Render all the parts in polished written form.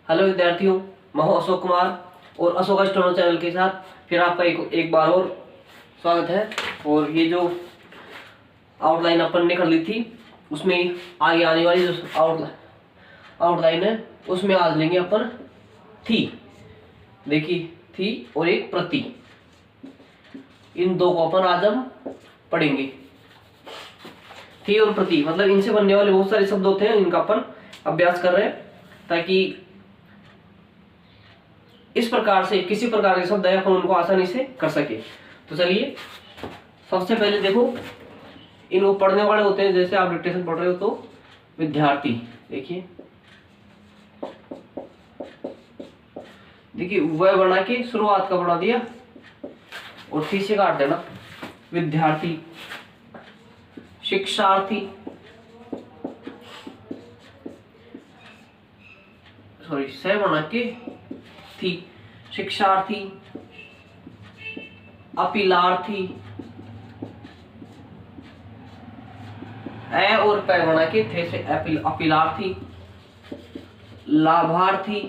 Hello विद्यार्थियों, मैं हूं अशोक कुमार और अशोक स्टोनो चैनल के साथ फिर आपका एक बार और स्वागत है। और ये जो आउटलाइन अपन ने कर ली थी उसमें आगे आने वाली जो आउटलाइन है उसमें आज लेंगे अपन थी। देखिए, थी और एक प्रति, इन दो को अपन आज हम पढ़ेंगे। थी और प्रति मतलब इनसे बनने वाले बहुत सारे शब्द होते हैं, इनका अपन अभ्यास कर रहे हैं ताकि इस प्रकार से किसी प्रकार के शब्द है अपन उनको आसानी से कर सके। तो चलिए, सबसे पहले देखो, इनको पढ़ने वाले होते हैं, जैसे आप डिक्टेशन पढ़ रहे हो तो विद्यार्थी। देखिए वह बना के शुरुआत का बना दिया और थी से काट देना। विद्यार्थी, शिक्षार्थी, सॉरी से बना के थी, शिक्षार्थी, अपीलार्थी, ए और पै बना के थे से अपीलार्थी, लाभार्थी,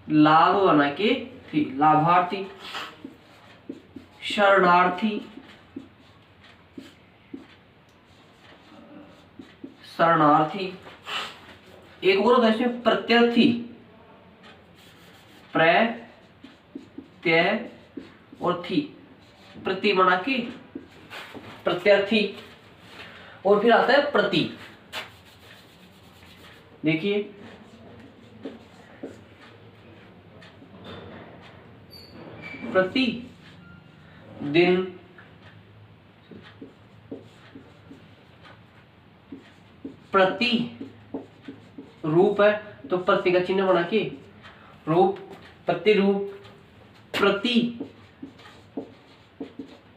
लाभ बना के थी लाभार्थी, शरणार्थी, शरणार्थी, एक और होता है इसमें प्रत्यर्थी, प्रत्यय और थी, प्रति बना के प्रत्यर्थी। और फिर आता है प्रति। देखिए प्रति दिन, प्रति रूप है तो प्रति का चिन्ह बना के रूप, प्रतिरूप, प्रति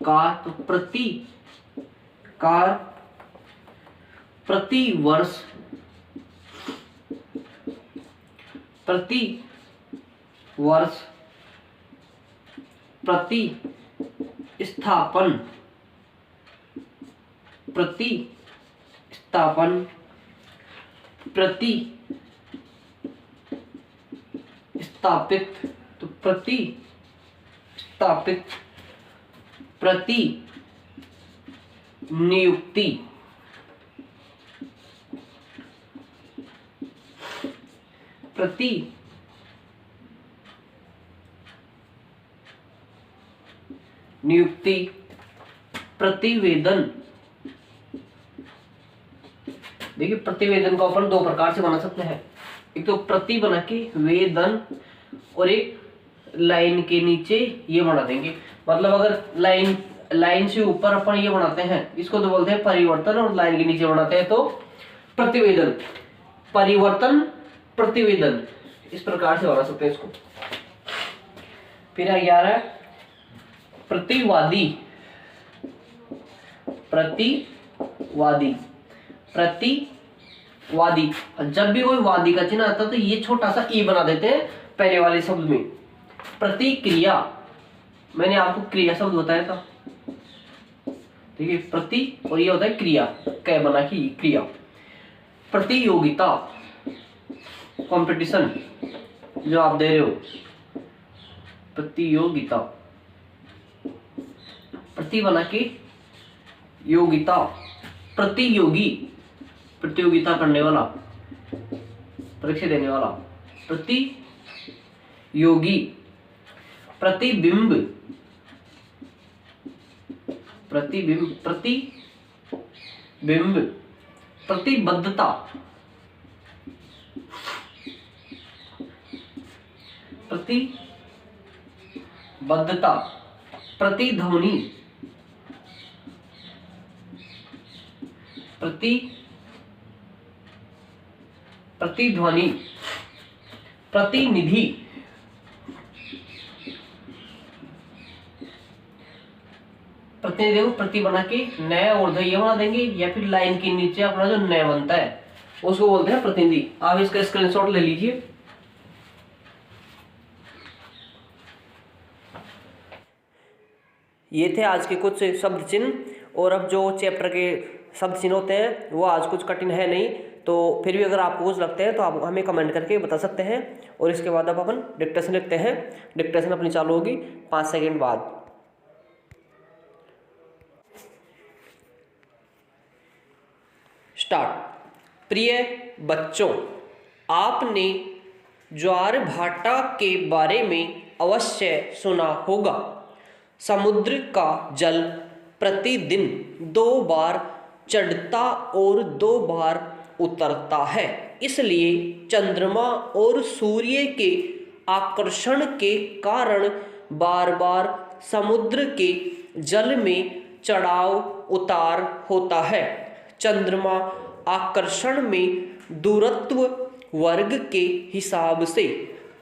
कार तो प्रति कार, प्रति वर्ष, प्रति वर्ष, प्रति स्थापन, प्रति स्थापन, प्रति स्थापित तो प्रति स्थापित, प्रति नियुक्ति, प्रति नियुक्ति, प्रतिवेदन। देखिए प्रतिवेदन को अपन दो प्रकार से बना सकते हैं, एक तो प्रति बना के वेदन और एक लाइन के नीचे ये बना देंगे। मतलब अगर लाइन से ऊपर अपन ये बनाते हैं इसको तो बोलते हैं परिवर्तन, और लाइन के नीचे बनाते हैं तो प्रतिवेदन, परिवर्तन, प्रतिवेदन, इस प्रकार से बना सकते हैं इसको। फिर आगे आ रहा है प्रतिवादी, प्रतिवादी, प्रतिवादी। जब भी कोई वादी का चिन्ह आता है तो ये छोटा सा ई बना देते हैं पहले वाले शब्द में। प्रतिक्रिया, मैंने आपको क्रिया शब्द बताया था। देखिए प्रति और ये होता है क्रिया, कै बना की क्रिया। प्रतियोगिता, कंपटीशन जो आप दे रहे हो, प्रतियोगिता, प्रति बना के योगिता, प्रतियोगी, प्रतियोगिता करने वाला, परीक्षा देने वाला, प्रतियोगी, प्रतिबिंब, प्रतिबिंब, प्रतिबिंब, प्रतिबद्धता, प्रतिबद्धता, प्रतिध्वनि, प्रतिध्वनि, प्रतिनिधि, प्रतिनिधि को प्रति बना के नया और ये बना देंगे, या फिर लाइन के नीचे अपना जो नया बनता है उसको बोलते हैं प्रतिनिधि। आप इसका स्क्रीनशॉट ले लीजिए। ये थे आज के कुछ शब्द चिन्ह, और अब जो चैप्टर के शब्द चिन्ह होते हैं वो आज कुछ कठिन है नहीं, तो फिर भी अगर आपको कुछ लगता है तो आप हमें कमेंट करके बता सकते हैं। और इसके बाद अब अपन डिक्टेशन लिखते हैं। डिक्टेशन अपनी चालू होगी 5 सेकंड बाद। स्टार्ट। प्रिय बच्चों, आपने ज्वार भाटा के बारे में अवश्य सुना होगा। समुद्र का जल प्रतिदिन 2 बार चढ़ता और 2 बार उतरता है। इसलिए चंद्रमा और सूर्य के आकर्षण के कारण बार बार समुद्र के जल में चढ़ाव उतार होता है। चंद्रमा आकर्षण में दूरत्व वर्ग के हिसाब से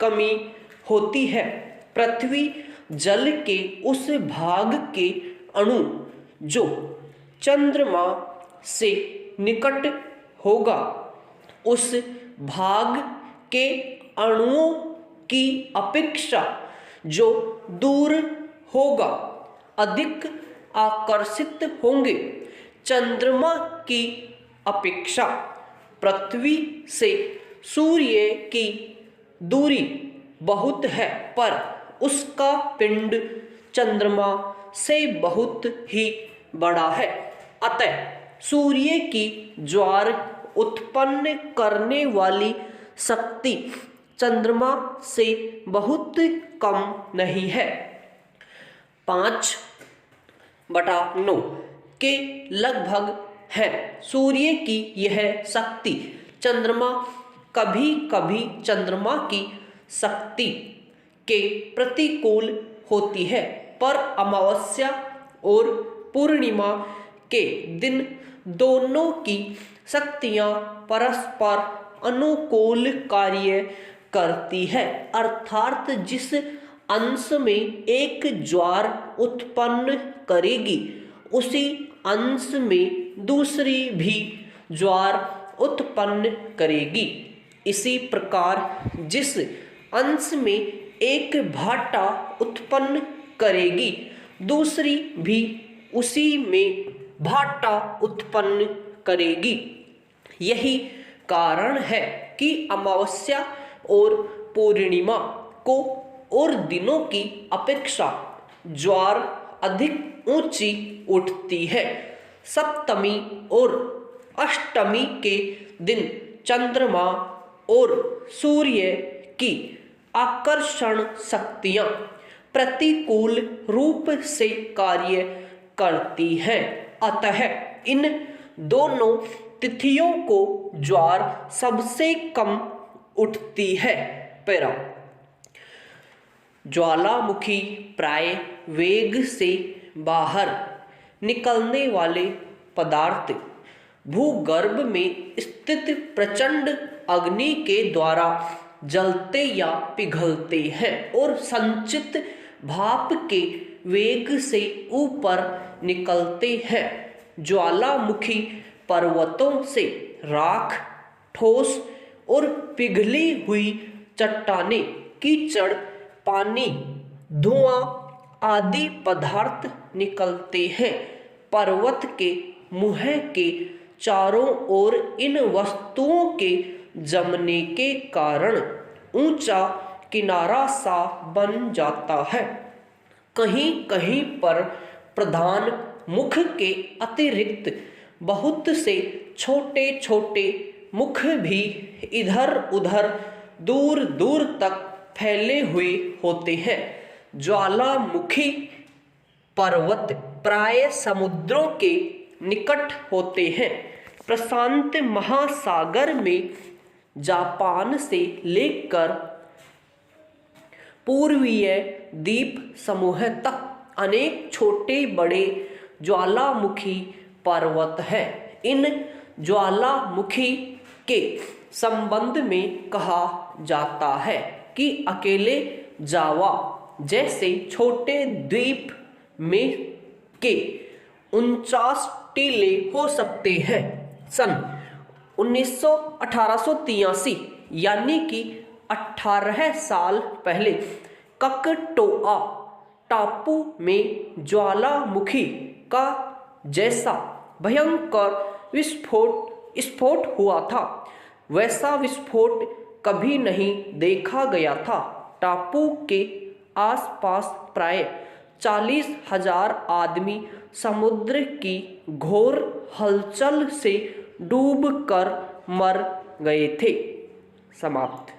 कमी होती है। पृथ्वी जल के उस भाग के अणु जो चंद्रमा से निकट होगा, उस भाग के अणुओं की अपेक्षा जो दूर होगा अधिक आकर्षित होंगे। चंद्रमा की अपेक्षा पृथ्वी से सूर्य की दूरी बहुत है, पर उसका पिंड चंद्रमा से बहुत ही बड़ा है। अतः सूर्य की ज्वार उत्पन्न करने वाली शक्ति चंद्रमा से बहुत कम नहीं है। 5/9 के लगभग है सूर्य की यह शक्ति। चंद्रमा कभी कभी चंद्रमा की शक्ति के प्रतिकूल होती है, पर अमावस्या और पूर्णिमा के दिन दोनों की शक्तियां परस्पर अनुकूल कार्य करती है। अर्थात जिस अंश में एक ज्वार उत्पन्न करेगी, उसी अंश में दूसरी भी ज्वार उत्पन्न करेगी। इसी प्रकार जिस अंश में एक भाटा उत्पन्न करेगी, दूसरी भी उसी में भाटा उत्पन्न करेगी। यही कारण है कि अमावस्या और पूर्णिमा को और दिनों की अपेक्षा ज्वार अधिक ऊंची उठती है। सप्तमी और अष्टमी के दिन चंद्रमा और सूर्य की आकर्षण शक्तियां प्रतिकूल रूप से कार्य करती हैं। अतः इन दोनों तिथियों को ज्वार सबसे कम उठती है। पैरा ज्वालामुखी प्राय वेग से बाहर निकलने वाले पदार्थ भूगर्भ में स्थित प्रचंड अग्नि के द्वारा जलते या पिघलते हैं और संचित भाप के वेग से ऊपर निकलते हैं। ज्वालामुखी पर्वतों से राख, ठोस और पिघली हुई चट्टानें, कीचड़, पानी, धुआं आदि पदार्थ निकलते हैं। पर्वत के मुंह के चारों ओर इन वस्तुओं के जमने के कारण ऊंचा किनारा सा बन जाता है। कहीं कहीं पर प्रधान मुख के अतिरिक्त बहुत से छोटे छोटे मुख भी इधर उधर दूर दूर तक फैले हुए होते हैं। ज्वालामुखी पर्वत प्राय समुद्रों के निकट होते हैं। प्रशांत महासागर में जापान से लेकर पूर्वीय द्वीप समूह तक अनेक छोटे बड़े ज्वालामुखी पर्वत हैं। इन ज्वालामुखी के संबंध में कहा जाता है कि अकेले जावा जैसे छोटे द्वीप में के 49 टीले हो सकते हैं। सन 1883 यानी कि 18 साल पहले ककटोआ टापू में ज्वालामुखी का जैसा भयंकर विस्फोट स्फोट हुआ था। वैसा विस्फोट कभी नहीं देखा गया था। टापू के आसपास प्राय 40,000 आदमी समुद्र की घोर हलचल से डूबकर मर गए थे। समाप्त।